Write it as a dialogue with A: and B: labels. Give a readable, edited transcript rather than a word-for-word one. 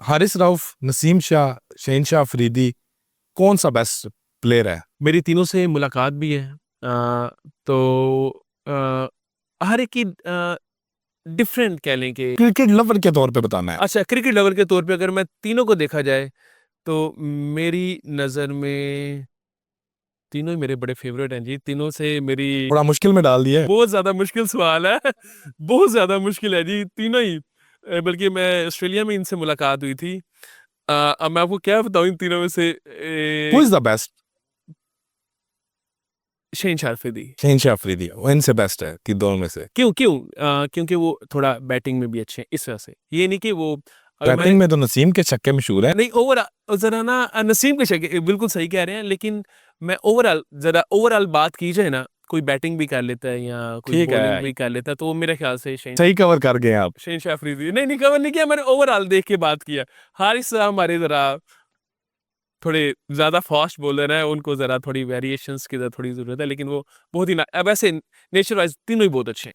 A: हारिस रऊफ, नसीम शाह, शहनशाह अफरीदी, कौन सा बेस्ट प्लेयर है?
B: मेरी तीनों से मुलाकात भी है। तो अ, हर एक की डिफरेंट कह लें कि
A: क्रिकेट लवर के तौर पे बताना है।
B: अच्छा, क्रिकेट लेवल के तौर पे अगर मैं तीनों को देखा जाए तो मेरी नज़र में तीनों ही मेरे बड़े फेवरेट हैं जी। तीनों से मेरी
A: बड़ा मुश्किल में डाल दिया है।
B: बहुत ज़्यादा मुश्किल सवाल है। बहुत ज़्यादा मुश्किल है जी, तीनों ही। बल्कि मैं ऑस्ट्रेलिया में इनसे मुलाकात हुई थी। अब मैं आपको क्या बताऊँ इन तीनों में से
A: हु इज द बेस्ट?
B: शहनशाह अफरीदी।
A: शहनशाह अफरीदी वो इनसे बेस्ट है कि दोनों में से?
B: क्यों क्यों? क्योंकि वो थोड़ा बैटिंग में भी अच्छे हैं, इस वजह से। ये नहीं कि वो अगर मैं
A: बैटिंग में तो नसीम के छक्के मशहूर है।
B: नहीं ओवर ज़रा ना नसीम के शक बिल्कुल सही कह रहे हैं, लेकिन मैं ओवरऑल बात की जाए ना, कोई बैटिंग भी कर लेता है या कोई
A: ठीक
B: बॉलिंग
A: है,
B: भी कर लेता है, तो वो मेरे ख्याल से
A: सही कवर कर गए आप।
B: शहनशाह अफरीदी। नहीं कवर नहीं किया मैंने, ओवरऑल देख के बात किया। हारिस साहब हमारे ज़रा थोड़े ज़्यादा फास्ट बॉलर हैं, उनको ज़रा थोड़ी वेरिएशंस की थोड़ी ज़रूरत है, लेकिन वो बहुत ही ना अब ऐसे नेचर वाइज तीनों ही बहुत अच्छे हैं।